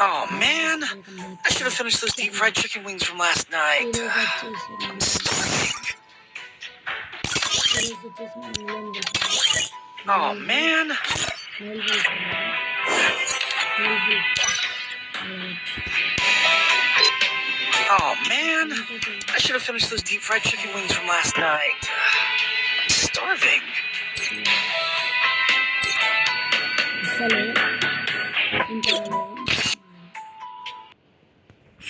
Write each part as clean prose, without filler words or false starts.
Oh man, I should have finished those deep fried chicken wings from last night. Oh man. Oh man, I should have finished those deep fried chicken wings from last night. I'm starving.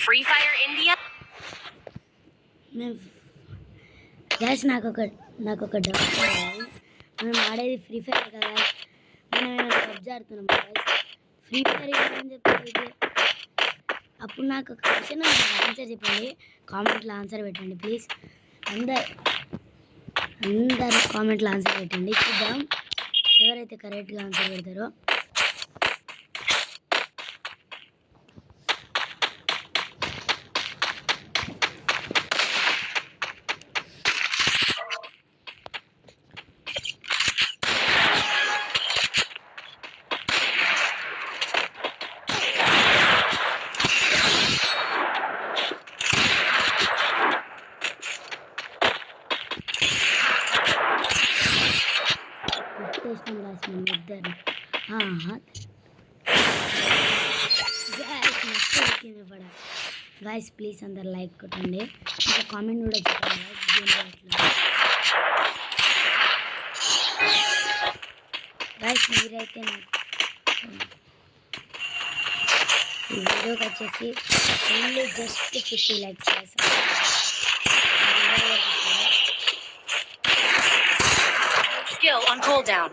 Free Fire India? Guys నాకు ఒక doubt మనం ఆడేది free fire కదా, మనం PUBG ఆడుతున్నాం guys. Free fire ఏమని చెప్తుంది? అప్పుడు నాకు ఒక క్వశ్చన్ ఆన్సర్ చెప్పండి, కామెంట్లో ఆన్సర్ పెట్టండి ప్లీజ్. అందరు కామెంట్లో ఆన్సర్ పెట్టండి, చూద్దాం ఎవరైతే కరెక్ట్గా ఆన్సర్ పెడతారో. గాయస్ ప్లీజ్ అందరు లైక్ కొట్టండి, ఇంకా కామెంట్ కూడా చెప్పండి గాయస్. మీరైతే నాకు ఈ వీడియోకి వచ్చేసి ఓన్లీ జస్ట్ 50 లైక్స్ చేస్తాను. Skill on cooldown.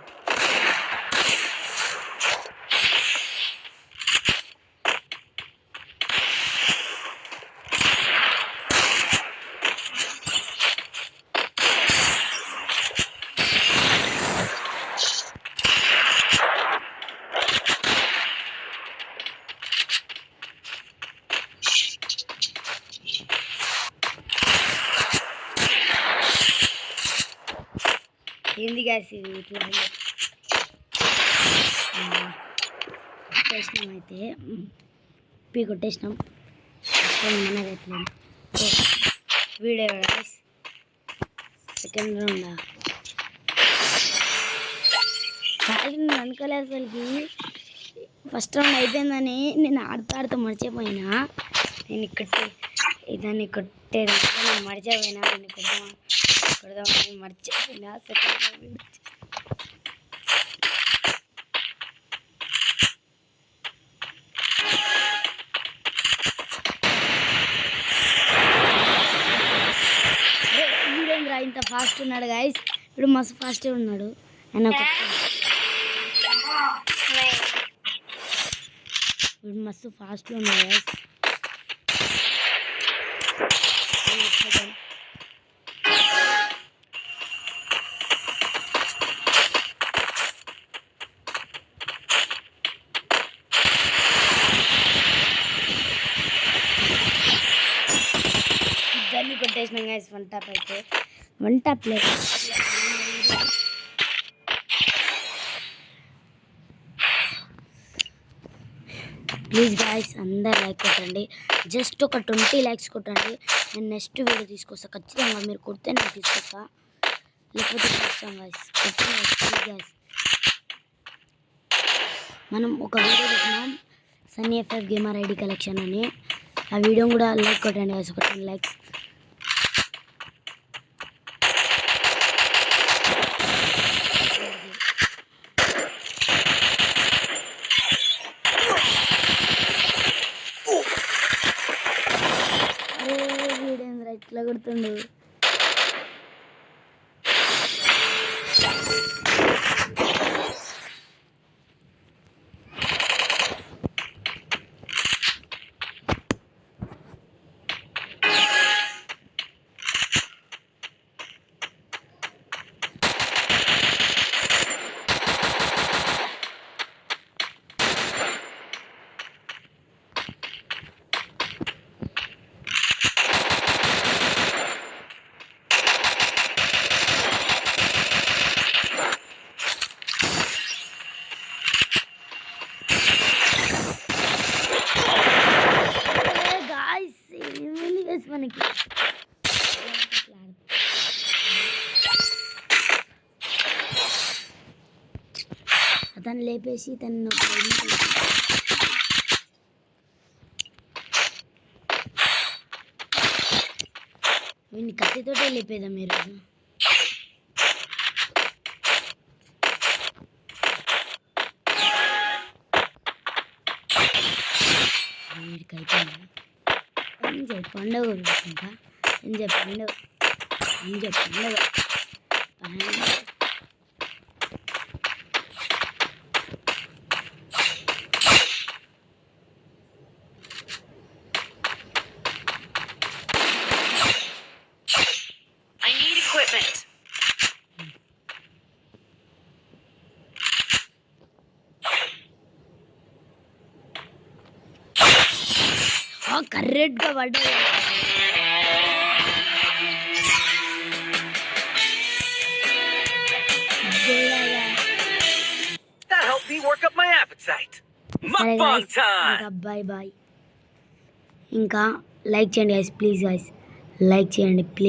ఏంది గ్యాస్ ఇది ఇట్లా కొట్టేసినాం, అయితే కొట్టేసినాం మనది ఎట్లా వీడియో గ్యాస్. సెకండ్ రౌండ్ అనుకోలే అసలుకి. ఫస్ట్ రౌండ్ అయిపోయిందని నేను ఆడుతూ మర్చిపోయినా. నేను దాన్ని కొట్టేదాన్ని నేను మర్చిపోయినా, నేను కొడదామని మర్చిపోయినా. సెకండ్ రౌండ్ వీడేంద్రా ఇంత ఫాస్ట్ ఉన్నాడు గాయస్, ఇప్పుడు మస్తు ఫాస్ట్గా ఉన్నాడు ఆయన. ఇప్పుడు మస్తు ఫాస్ట్గా ఉన్నాడు గాయస్. ఇద్దరిని కొట్టేసినాం గాయస్. వన్ టాప్ అయితే వన్ టాప్ లేదు. ప్లీజ్ గాయస్ అందరు లైక్ కొట్టండి, జస్ట్ ఒక 20 లైక్స్ కొట్టండి. నేను నెక్స్ట్ వీడియో తీసుకొస్తా ఖచ్చితంగా. మీరు కొడితే నేను తీసుకొస్తా, లేకపోతే చూస్తాం గాయస్. ప్లీజ్ గాయస్, మనం ఒక వీడియో పెట్టినాం Sunny FF gamer ID collection అని. ఆ వీడియో కూడా లైక్ కొట్టండి గాయస్, ఒక 10 లైక్స్. వీడేంద్ర ఇట్లా కొడుతుండు. లేపేసి తను వీడిని కత్తితోటే లేపేదా మీరు వీడికి అయిపోయింది ఎంజాయ్ పండుగ ఇంకా ఎంజాయ్ పండుగ I need equipment. కరెక్ట్గా పడ్డది That helped me work up my appetite. సరే Mukbang guys, time! ఇంకా బాయ్ ఇంకా లైక్ చేయండి గైస్ ప్లీజ్ గైస్ లైక్ చేయండి ప్లీజ్